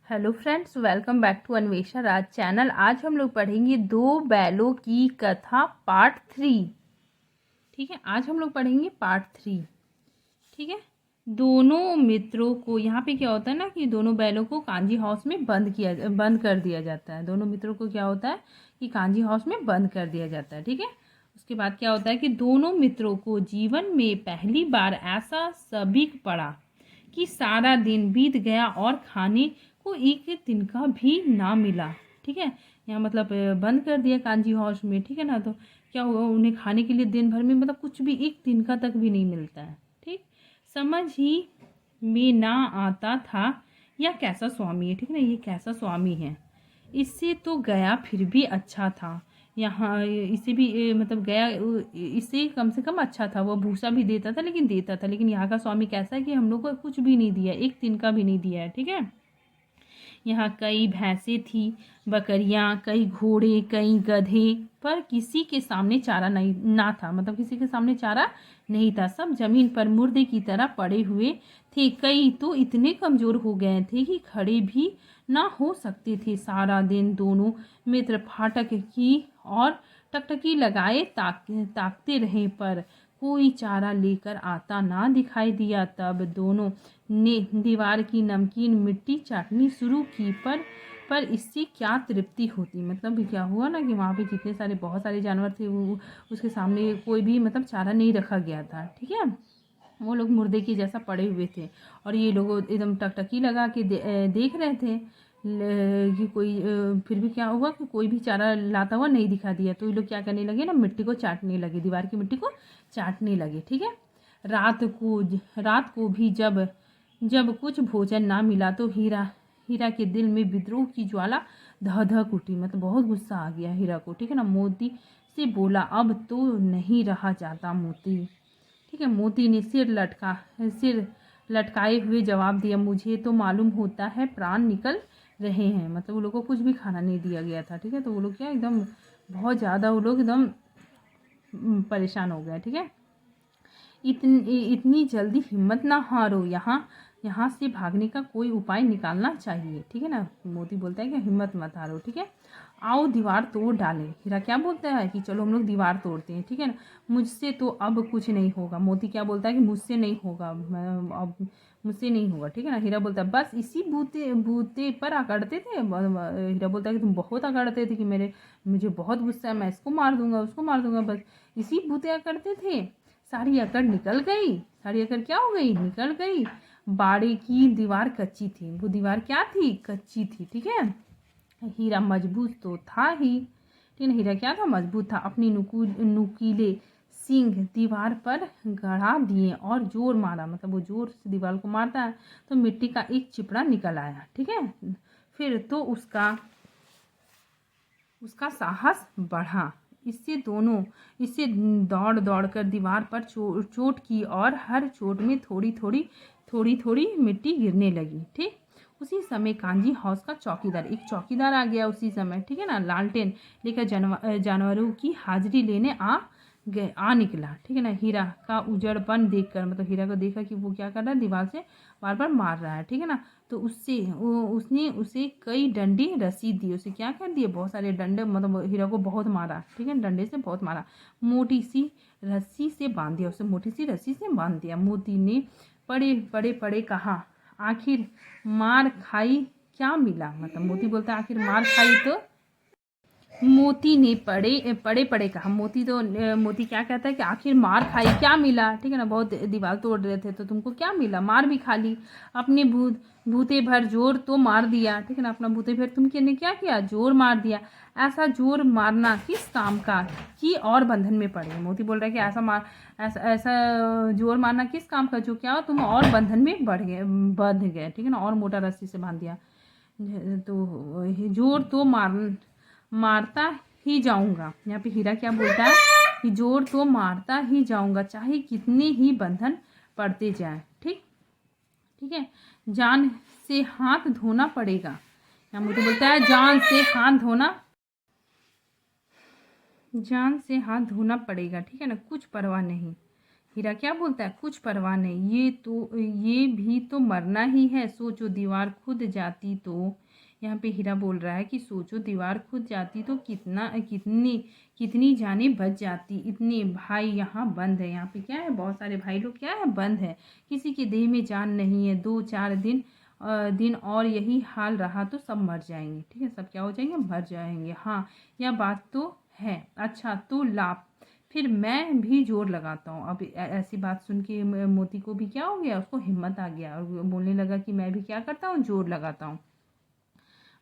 Hello friends, welcome back to Anvesha Raj channel. आज हम लोग पढ़ेंगे दो बैलों की कथा पार्ट 3। ठीक है, आज हम लोग पढ़ेंगे पार्ट 3। ठीक है, दोनों मित्रों को यहाँ पे क्या होता है ना कि दोनों बैलों को कांजी हाउस में बंद कर दिया जाता है। दोनों मित्रों को क्या होता है कि कांजी हाउस में बंद कर दिया जाता है। ठीक है, उसके बाद क्या होता है कि दोनों मित्रों को जीवन में पहली बार ऐसा सबक पड़ा कि सारा दिन बीत गया और खाने को एक तिनका भी ना मिला। ठीक है, यहाँ मतलब बंद कर दिया कांजी हाउस में। ठीक है ना, तो क्या हुआ, उन्हें खाने के लिए दिन भर में मतलब कुछ भी एक तिनका तक भी नहीं मिलता है। ठीक, समझ ही में ना आता था यह कैसा स्वामी है। ठीक है ना, ये कैसा स्वामी है। इससे तो गया फिर भी अच्छा था। यहाँ इसे भी मतलब गया इससे कम से कम अच्छा था। वो भूसा भी देता था, लेकिन यहाँ का स्वामी कैसा है कि हम लोग को कुछ भी नहीं दिया, एक तिनका भी नहीं दिया है। ठीक है, यहाँ कई भैंसें थी, बकरियाँ, कई घोड़े, कई गधे, पर किसी के सामने चारा नहीं ना था। मतलब किसी के सामने चारा नहीं था। सब जमीन पर मुर्दे की तरह पड़े हुए थे। कई तो इतने कमजोर हो गए थे कि खड़े भी ना हो सकते थे। सारा दिन दोनों मित्र फाटक की और टकटकी लगाए ताकते रहे, पर कोई चारा लेकर आता ना दिखाई दिया। तब दोनों ने दीवार की नमकीन मिट्टी चाटनी शुरू की, पर इससे क्या तृप्ति होती। मतलब क्या हुआ ना कि वहाँ पे जितने सारे बहुत सारे जानवर थे, वो उसके सामने कोई भी मतलब चारा नहीं रखा गया था। ठीक है, वो लोग मुर्दे के जैसा पड़े हुए थे और ये लोग एकदम टकटकी लगा के देख रहे थे कि कोई फिर भी क्या हुआ कि कोई भी चारा लाता हुआ नहीं दिखा दिया। तो ये लोग क्या करने लगे ना, मिट्टी को चाटने लगे, दीवार की मिट्टी को चाटने लगे। ठीक है, रात को भी जब जब कुछ भोजन ना मिला तो हीरा के दिल में विद्रोह की ज्वाला धह धक उठी। मतलब बहुत गुस्सा आ गया हीरा को। ठीक है ना, मोती से बोला, अब तो नहीं रहा जाता मोती। ठीक है, मोती ने सिर लटकाए हुए जवाब दिया, मुझे तो मालूम होता है प्राण निकल रहे हैं। मतलब वो लोग को कुछ भी खाना नहीं दिया गया था। ठीक है, तो वो लोग क्या एकदम बहुत ज़्यादा वो लोग एकदम परेशान हो गए। ठीक है, इतनी जल्दी हिम्मत ना हारो, यहाँ यहाँ से भागने का कोई उपाय निकालना चाहिए। ठीक है ना, मोती बोलता है कि हिम्मत मत हारो। ठीक है, आओ दीवार तोड़ डालें। हीरा क्या बोलता है कि चलो हम लोग दीवार तोड़ते हैं। ठीक है ना, मुझसे तो अब कुछ नहीं होगा। मोती क्या बोलता है कि मुझसे नहीं होगा, अब मुझसे नहीं होगा। ठीक है ना, हीरा बोलता है बस इसी बूते बूते पर अकड़ते थे। हीरा बोलता है कि तुम बहुत अकड़ते थे कि मुझे बहुत गुस्सा है, मैं इसको मार दूंगा, उसको मार दूंगा, बस इसी बूते अकड़ते थे। सारी अकड़ निकल गई। सारी अकड़ क्या हो गई, निकल गई। बाड़े की दीवार कच्ची थी। वो दीवार क्या थी, कच्ची थी। ठीक है, हीरा मजबूत तो था ही, लेकिन हीरा क्या था, मजबूत था। अपनी नुकीले सींग दीवार पर गड़ा दिए और जोर मारा। मतलब वो जोर से दीवार को मारता है तो मिट्टी का एक चिपड़ा निकल आया। ठीक है, फिर तो उसका साहस बढ़ा। इससे दौड़ दौड़ कर दीवार पर चोट की और हर चोट में थोड़ी थोड़ी मिट्टी गिरने लगी। ठीक, उसी समय कांजी हाउस का एक चौकीदार आ गया उसी समय। ठीक है ना, लालटेन लेकर जानवरों की हाजिरी लेने आ निकला। ठीक है ना, हीरा का उजड़पन देखकर, मतलब हीरा को देखा कि वो क्या कर रहा है, दीवार से बार बार मार रहा है। ठीक है ना, तो उसने उसे कई डंडे रस्सी दी। उसे क्या कर दिए, बहुत सारे डंडे, मतलब हीरा को बहुत मारा। ठीक है, डंडे से बहुत मारा। मोटी सी रस्सी से बांध दिया, उसे मोटी सी रस्सी से बांध दिया। मोती ने पड़े कहा, आखिर मार खाई क्या मिला। मतलब मोती बोलता है आखिर मार खाई तो। मोती ने पड़े कहा। मोती क्या कहता है कि आखिर मार खाई क्या मिला। ठीक है ना, बहुत दीवार तोड़ रहे थे तो तुमको क्या मिला, मार भी खा ली। अपने भूते भर जोर तो मार दिया। ठीक है ना, अपना भूते भर तुमने क्या किया, जोर मार दिया। ऐसा जोर मारना किस काम का कि और बंधन में पड़े। मोती बोल रहा है कि ऐसा जोर मारना किस काम का जो क्या तुम और बंधन में बंध गए। ठीक है ना, और मोटा रस्सी से बांध दिया। तो जोर तो मारता ही जाऊंगा। यहाँ पे हीरा क्या बोलता है कि जोर तो मारता ही जाऊंगा, चाहे कितने ही बंधन पड़ते जाए। ठीक है, जान से हाथ धोना पड़ेगा। यहाँ मुझे बोलता है जान से हाथ धोना पड़ेगा। ठीक है ना, कुछ परवाह नहीं। हीरा क्या बोलता है, कुछ परवाह नहीं, ये भी तो मरना ही है, सोचो दीवार खुद जाती तो। यहाँ पे हीरा बोल रहा है कि सोचो दीवार खुद जाती तो कितनी कितनी जानें बच जाती। इतने भाई यहाँ बंद है, यहाँ पे क्या है, बहुत सारे भाई लोग क्या है, बंद है, किसी के देह में जान नहीं है। 2-4 दिन और यही हाल रहा तो सब मर जाएंगे। ठीक है, सब क्या हो जाएंगे, मर जाएंगे। हाँ, यह बात तो है। अच्छा तो लाभ, फिर मैं भी जोर लगाता हूँ। अब ऐसी बात सुन के मोती को भी क्या हो गया, उसको हिम्मत आ गया और बोलने लगा कि मैं भी क्या करता हूँ, जोर लगाता हूँ।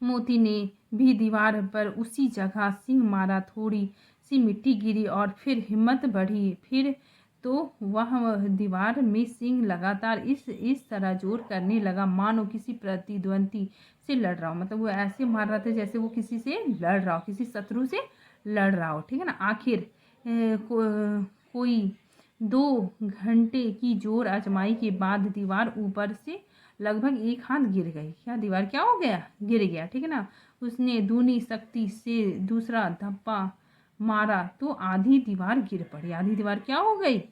मोती ने भी दीवार पर उसी जगह सिंह मारा, थोड़ी सी मिट्टी गिरी और फिर हिम्मत बढ़ी। फिर तो वह दीवार में सिंह लगातार इस तरह जोर करने लगा मानो किसी प्रतिद्वंदी से लड़ रहा हो। मतलब वो ऐसे मार रहा था जैसे वो किसी से लड़ रहा हो, किसी शत्रु से लड़ रहा हो। ठीक है ना। आखिर कोई 2 घंटे की जोर आजमाई के बाद दीवार ऊपर से लगभग 1 हाथ गिर गई। क्या दीवार क्या हो गया, गिर गया। ठीक है ना। उसने दूनी शक्ति से दूसरा धप्पा मारा तो आधी दीवार गिर पड़ी। आधी दीवार क्या हो गई,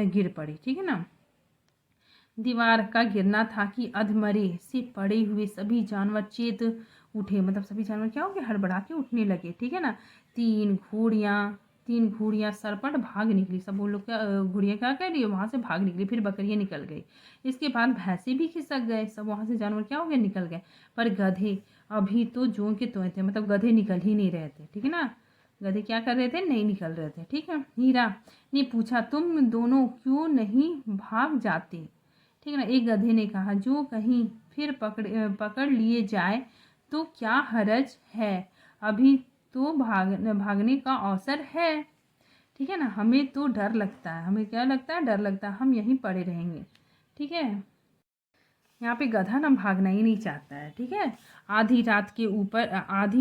गिर पड़ी। ठीक है ना। दीवार का गिरना था कि अधमरे से पड़े हुए सभी जानवर चेत उठे। मतलब सभी जानवर क्या हो गए, हड़बड़ा के उठने लगे। ठीक है ना। 3 घोड़ियाँ सरपट भाग निकली। सब वो लोग क्या, घोड़ियाँ क्या कर रही है, वहाँ से भाग निकली। फिर बकरियाँ निकल गई। इसके बाद भैंसे भी खिसक गए। सब वहाँ से जानवर क्या हो गए, निकल गए। पर गधे अभी तो जों के त्यों थे। मतलब गधे निकल ही नहीं रहे थे। ठीक है ना। गधे क्या कर रहे थे, नहीं निकल रहे थे। ठीक है। हीरा ने पूछा, तुम दोनों क्यों नहीं भाग जाते। ठीक है ना। एक गधे ने कहा, जो कहीं फिर पकड़ लिए जाए तो क्या हरज है, अभी तो भागने का अवसर है। ठीक है ना। हमें तो डर लगता है। हमें क्या लगता है, डर लगता है, हम यहीं पड़े रहेंगे। ठीक है। यहाँ पे गधा ना भागना ही नहीं चाहता है। ठीक है। आधी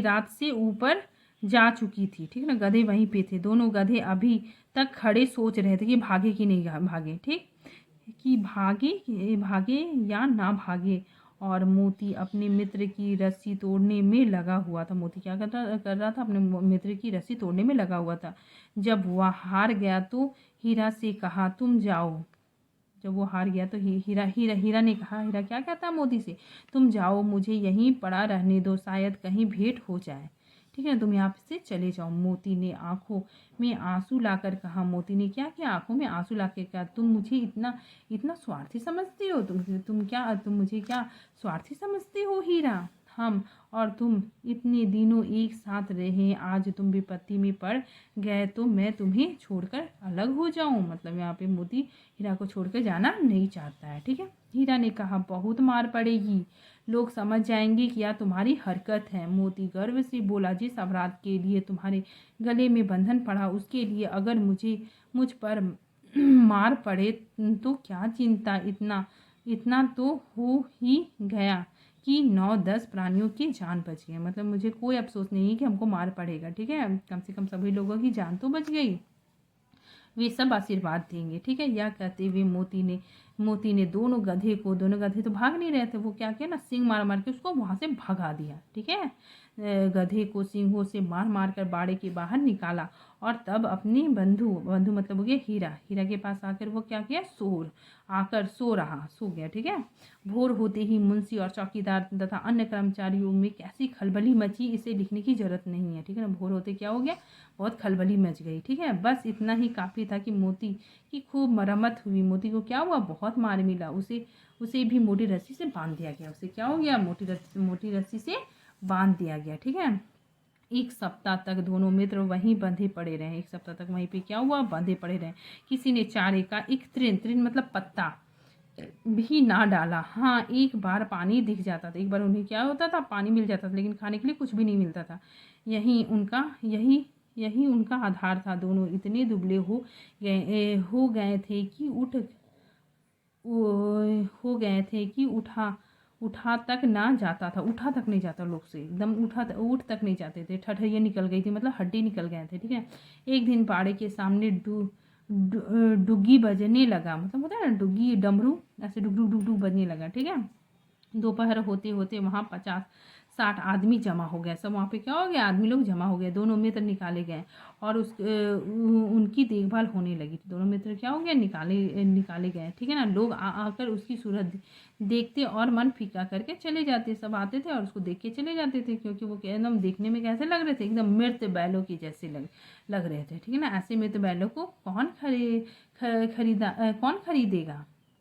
रात से ऊपर जा चुकी थी। ठीक है ना। गधे वहीं पे थे। दोनों गधे अभी तक खड़े सोच रहे थे कि भागे कि नहीं भागे। ठीक, कि भागे या ना भागे। और मोती अपने मित्र की रस्सी तोड़ने में लगा हुआ था। मोती क्या कर रहा था, अपने मित्र की रस्सी तोड़ने में लगा हुआ था। जब वह हार गया तो हीरा से कहा, तुम जाओ। जब वो हार गया तो हीरा ने कहा, हीरा क्या कहता है मोती से, तुम जाओ, मुझे यहीं पड़ा रहने दो, शायद कहीं भेंट हो जाए। ठीक है, तुम यहाँ से चले जाओ। मोती ने आंखों में आंसू लाकर कहा। मोती ने क्या किया, आंखों में आंसू लाकर कहा, तुम मुझे इतना इतना स्वार्थी समझती हो, तुम मुझे क्या स्वार्थी समझते हो हीरा। हम और तुम इतने दिनों एक साथ रहे, आज तुम विपत्ति में पड़ गए तो मैं तुम्हें छोड़कर अलग हो जाऊं। मतलब यहाँ पे मोती हीरा को छोड़कर जाना नहीं चाहता है। ठीक है। हीरा ने कहा, बहुत मार पड़ेगी, लोग समझ जाएंगे कि यह तुम्हारी हरकत है। मोती गर्व से बोला, जिस अपराध के लिए तुम्हारे गले में बंधन पड़ा, उसके लिए अगर मुझ पर मार पड़े तो क्या चिंता, इतना इतना तो हो ही गया कि 9-10 प्राणियों की जान बच गई। मतलब मुझे कोई अफसोस नहीं है कि हमको मार पड़ेगा। ठीक है, कम से कम सभी लोगों की जान तो बच गई, वे सब आशीर्वाद देंगे। ठीक है। यह कहते हुए मोती ने दोनों गधे तो भाग नहीं रहे थे, वो क्या किया ना, सिंह मार मार के उसको वहां से भगा दिया। ठीक है। गधे को सिंहों से मार मार कर बाड़े के बाहर निकाला और तब अपनी बंधु मतलब हो गया हीरा के पास आकर वो क्या किया, सो गया। ठीक है। भोर होते ही मुंशी और चौकीदार तथा अन्य कर्मचारियों में कैसी खलबली मची, इसे लिखने की जरूरत नहीं है। ठीक है ना। भोर होते क्या हो गया, बहुत खलबली मच गई। ठीक है। बस इतना ही काफ़ी था कि मोती की खूब मरम्मत हुई। मोती को क्या हुआ, बहुत मार मिला। उसे भी मोटी रस्सी से बांध दिया गया। उसे क्या हो गया, मोटी रस्सी से बांध दिया गया। ठीक है। 1 सप्ताह तक दोनों मित्र वहीं बंधे पड़े रहे। 1 सप्ताह तक वहीं पे क्या हुआ, बंधे पड़े रहे। किसी ने चारे का एक तृण मतलब पत्ता भी ना डाला। हाँ, एक बार पानी दिख जाता था, एक बार उन्हें क्या होता था, पानी मिल जाता था, लेकिन खाने के लिए कुछ भी नहीं मिलता था। यही उनका आधार था। दोनों इतने दुबले हो गए थे कि उठा तक नहीं जाता लोग से, एकदम उठ तक नहीं जाते थे। ठठरियाँ निकल गई थी, मतलब हड्डी निकल गए थे। ठीक है। एक दिन बाड़े के सामने डुग्गी बजने लगा। मतलब होता है ना, डुग्गी, डमरू, ऐसे डुग डुग डुग डुग बजने लगा। ठीक है। दोपहर होते होते वहाँ 50-60 आदमी जमा हो गया। सब वहाँ पे क्या हो गया, आदमी लोग जमा हो गए। दोनों मित्र निकाले गए और उनकी देखभाल होने लगी। तो दोनों मित्र क्या हो गया, निकाले गए। ठीक है ना। लोग आकर उसकी सूरत देखते और मन फीका करके चले जाते। सब आते थे और उसको देख के चले जाते थे, क्योंकि वो एकदम देखने में कैसे लग रहे थे, एकदम मृत बैलों की जैसे लग रहे थे। ठीक है ना। ऐसे मृत बैलों को कौन खरीदेगा।